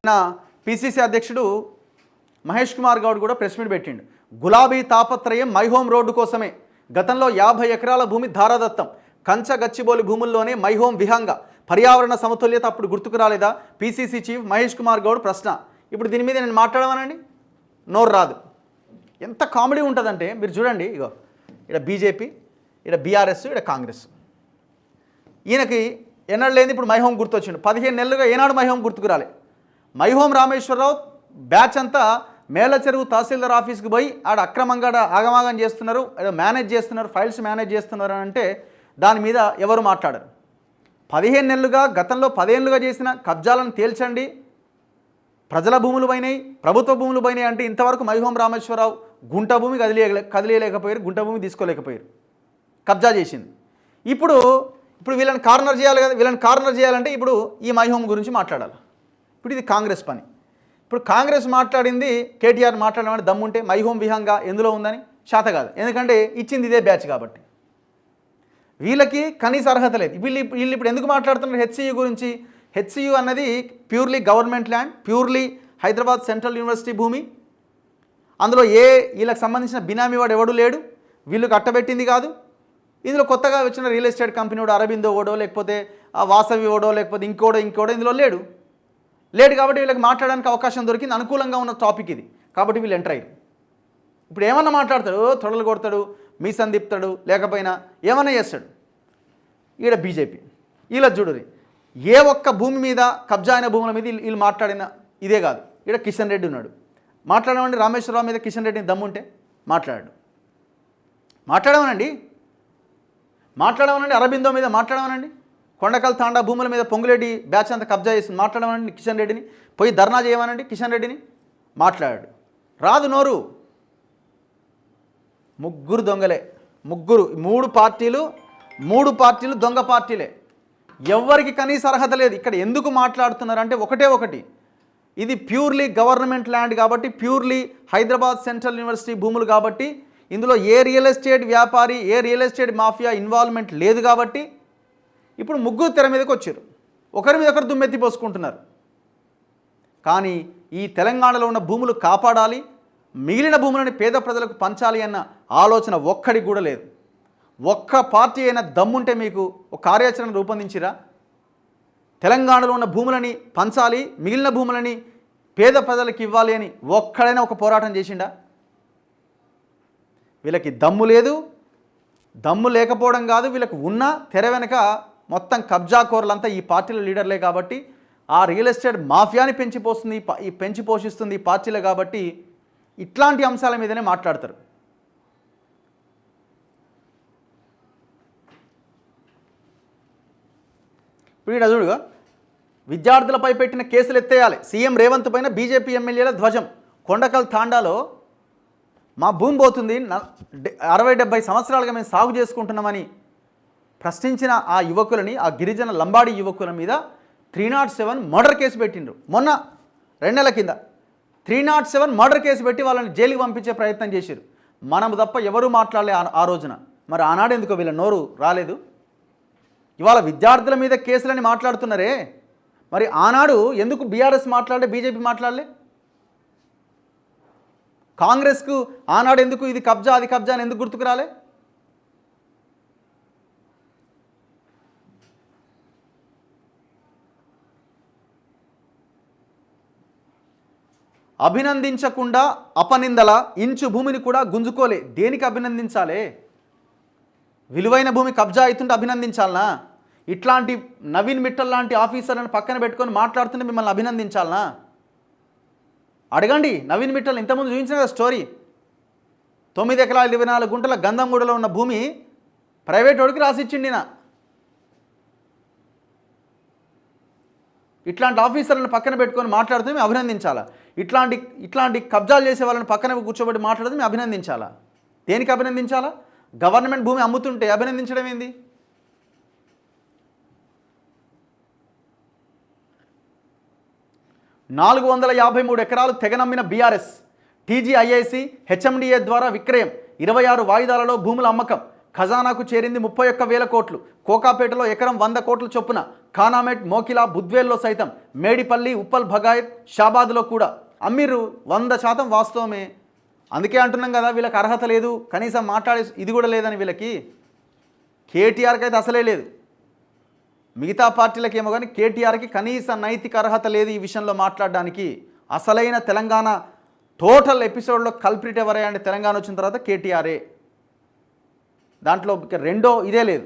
నిన్న పిసిసి అధ్యక్షుడు మహేష్ కుమార్ గౌడ్ కూడా ప్రెస్ మీట్ పెట్టిండు. గులాబీ తాపత్రయం మై హోమ్ రోడ్డు కోసమే. గతంలో 50 ఎకరాల భూమి ధారాదత్తం. కంచ గచ్చిబౌలి భూముల్లోనే మై హోమ్ విహంగ. పర్యావరణ సమతుల్యత అప్పుడు గుర్తుకు రాలేదా? పిసిసి చీఫ్ మహేష్ కుమార్ గౌడ్ ప్రశ్న. ఇప్పుడు దీని మీద నేను మాట్లాడమనండి, నోరు రాదు. ఎంత కామెడీ ఉంటుందంటే మీరు చూడండి. ఇగో ఇక్కడ బీజేపీ, ఇక్కడ బీఆర్ఎస్, ఇక్కడ కాంగ్రెస్. ఈయనకి ఎన్నడూ లేని ఇప్పుడు మై హోమ్ గుర్తొచ్చిండు. 15 నెలలుగా ఏనాడు మై హోమ్ గుర్తుకు రాలే. మై హోమ్ రామేశ్వరరావు బ్యాచ్ అంతా మేళ్ల చెరువు తహసీల్దార్ ఆఫీస్కి పోయి ఆడ అక్రమంగా ఆగమాగం చేస్తున్నారు, మేనేజ్ చేస్తున్నారు, ఫైల్స్ మేనేజ్ చేస్తున్నారు అని అంటే దాని మీద ఎవరు మాట్లాడరు. 15 నెలలుగా గతంలో 10 ఏళ్ళుగా చేసిన కబ్జాలను తేల్చండి, ప్రజల భూములు పోయినాయి, ప్రభుత్వ భూములు పోయినాయి అంటే ఇంతవరకు మై హోమ్ రామేశ్వరరావు గుంట భూమి కదిలేయలేకపోయారు, గుంట భూమి తీసుకోలేకపోయారు, కబ్జా చేసింది. ఇప్పుడు వీళ్ళని కార్నర్ చేయాలి కదా. వీళ్ళని కార్నర్ చేయాలంటే ఇప్పుడు ఈ మై హోమ్ గురించి మాట్లాడాలి. ఇప్పుడు ఇది కాంగ్రెస్ పని. ఇప్పుడు కాంగ్రెస్ మాట్లాడింది, కేటీఆర్ మాట్లాడమని దమ్ముంటే మై హోమ్ విహంగా ఎందులో ఉందని శాత కాదు. ఎందుకంటే ఇచ్చింది ఇదే బ్యాచ్ కాబట్టి. వీళ్ళకి కనీస అర్హత లేదు. వీళ్ళు ఇప్పుడు ఎందుకు మాట్లాడుతున్నారు హెచ్సియు గురించి? హెచ్సియు అన్నది purely government land, purely Hyderabad central university భూమి. అందులో వీళ్ళకి సంబంధించిన బినామీ వాడు ఎవడు లేడు, వీళ్ళు కట్టబెట్టింది కాదు. ఇందులో కొత్తగా వచ్చిన రియల్ ఎస్టేట్ కంపెనీ వాడు అరబిందో ఓడో లేకపోతే వాసవి ఓడో లేకపోతే ఇంకోడో ఇందులో లేడు కాబట్టి వీళ్ళకి మాట్లాడడానికి అవకాశం దొరికింది. అనుకూలంగా ఉన్న టాపిక్ ఇది కాబట్టి వీళ్ళు ఎంటర్ అయ్యారు. ఇప్పుడు ఏమన్నా మాట్లాడతాడు, తొడలు కొడతాడు, మీసం తిప్పుతాడు, లేకపోయినా ఏమన్నా చేస్తాడు. ఈడ బీజేపీ వీళ్ళ చూడరి ఏ ఒక్క భూమి మీద కబ్జా అయిన భూముల మీద వీళ్ళు మాట్లాడిన ఇదే కాదు. ఈడ కిషన్ రెడ్డి ఉన్నాడు, మాట్లాడమండి. రామేశ్వరరావు మీద కిషన్ రెడ్డిని దమ్ముంటే మాట్లాడమనండి. అరబిందో మీద మాట్లాడమనండి. కొండకల్ తాండా భూముల మీద పొంగులేటి బ్యాచ్ అంతా కబ్జా చేసింది, మాట్లాడమనండి. కిషన్ రెడ్డిని పోయి ధర్నా చేయమనండి. కిషన్ రెడ్డిని మాట్లాడాడు, రాదు నోరు. ముగ్గురు దొంగలే, మూడు పార్టీలు దొంగ పార్టీలే. ఎవరికి కనీస అర్హత లేదు. ఇక్కడ ఎందుకు మాట్లాడుతున్నారంటే ఒకటి, ఇది ప్యూర్లీ గవర్నమెంట్ ల్యాండ్ కాబట్టి, ప్యూర్లీ హైదరాబాద్ సెంట్రల్ యూనివర్సిటీ భూములు కాబట్టి, ఇందులో ఏ రియల్ ఎస్టేట్ వ్యాపారి, ఏ రియల్ ఎస్టేట్ మాఫియా ఇన్వాల్వ్మెంట్ లేదు కాబట్టి ఇప్పుడు ముగ్గురు తెర మీదకి వచ్చారు. ఒకరి మీద ఒకరు దుమ్మెత్తి పోసుకుంటున్నారు. కానీ ఈ తెలంగాణలో ఉన్న భూములు కాపాడాలి, మిగిలిన భూములను పేద ప్రజలకు పంచాలి అన్న ఆలోచన ఒక్కడికి కూడా లేదు. ఒక్క పార్టీ అయినా దమ్ముంటే మీకు ఒక కార్యాచరణ రూపొందించిరా? తెలంగాణలో ఉన్న భూములని పంచాలి, మిగిలిన భూములని పేద ప్రజలకు ఇవ్వాలి అని ఒక్కడైనా ఒక పోరాటం చేసిండా? వీళ్ళకి దమ్ము లేదు. దమ్ము లేకపోవడం కాదు, వీళ్ళకి ఉన్న తెర వెనక మొత్తం కబ్జా కోరలంతా ఈ పార్టీల లీడర్లే కాబట్టి, ఆ రియల్ ఎస్టేట్ మాఫియాని పెంచి పోషిస్తుంది ఈ పార్టీలే కాబట్టి ఇట్లాంటి అంశాల మీదనే మాట్లాడతారు. ఇప్పుడు ఇక్కడ చూడుగా, విద్యార్థులపై పెట్టిన కేసులు ఎత్తేయాలి, సీఎం రేవంత్ పైన బీజేపీ ఎమ్మెల్యేల ధ్వజం. కొండకల్ తాండాలో మా భూమి పోతుంది, 60-70 సంవత్సరాలుగా మేము సాగు చేసుకుంటున్నామని ప్రశ్నించిన ఆ యువకులని, ఆ గిరిజన లంబాడి యువకుల మీద 307 మర్డర్ కేసు పెట్టిండ్రు. మొన్న 2 నెలల కింద 307 మర్డర్ కేసు పెట్టి వాళ్ళని జైలుకి పంపించే ప్రయత్నం చేశారు. మనం తప్ప ఎవరూ మాట్లాడలే ఆ రోజున. మరి ఆనాడు ఎందుకో వీళ్ళ నోరు రాలేదు? ఇవాళ విద్యార్థుల మీద కేసులని మాట్లాడుతున్నారే, మరి ఆనాడు ఎందుకు బీఆర్ఎస్ మాట్లాడలే, బీజేపీ మాట్లాడలే? కాంగ్రెస్కు ఆనాడు ఎందుకు ఇది కబ్జా అది కబ్జా అని ఎందుకు గుర్తుకు రాలే? అభినందించకుండా అపనిందల ఇంచు భూమిని కూడా గుంజుకోలే. దేనికి అభినందించాలే? విలువైన భూమి కబ్జా అవుతుంటే అభినందించాలనా? ఇట్లాంటి నవీన్ మిట్టల్ లాంటి ఆఫీసర్లను పక్కన పెట్టుకొని మాట్లాడుతుంటే మిమ్మల్ని అభినందించాలనా? అడగండి. నవీన్ మిట్టల్ ఇంతకుముందు చూపించిన కదా స్టోరీ. 9 ఎకరాల 24 గుంటల గంధంగూడలో ఉన్న భూమి ప్రైవేట్ వాడికి రాసిచ్చిండిన. ఇట్లాంటి ఆఫీసర్లను పక్కన పెట్టుకొని మాట్లాడితే మేము అభినందించాలా? ఇట్లాంటి కబ్జాలు చేసే వాళ్ళని పక్కన కూర్చోబెట్టి మాట్లాడితే మేము అభినందించాలా? దేనికి అభినందించాలా? గవర్నమెంట్ భూమి అమ్ముతుంటే అభినందించడం ఏంది? $453 ఎకరాలు తెగనమ్మిన బీఆర్ఎస్. టీజీఐఐసి హెచ్ఎండిఏ ద్వారా విక్రయం, 26 వాయిదాలలో భూముల అమ్మకం. ఖజానాకు చేరింది 31,000 కోట్లు. కోకాపేటలో ఎకరం 100 కోట్ల చొప్పున. ఖానామెట్, మోకిలా, బుద్వేల్లో సైతం. మేడిపల్లి, ఉప్పల్, భగాయత్, షాబాద్లో కూడా అమ్మిర్రు. 100% వాస్తవమే. అందుకే అంటున్నాం కదా, వీళ్ళకి అర్హత లేదు, కనీసం మాట్లాడే ఇది కూడా లేదని వీళ్ళకి. కేటీఆర్కి అయితే అసలే లేదు. మిగతా పార్టీలకు ఏమో కానీ కేటీఆర్కి కనీస నైతిక అర్హత లేదు ఈ విషయంలో మాట్లాడడానికి. అసలైన తెలంగాణ టోటల్ ఎపిసోడ్లో కల్ప్రిట్ ఎవరే అంటే తెలంగాణ వచ్చిన తర్వాత కేటీఆరే. దాంట్లో రెండో ఇదే లేదు.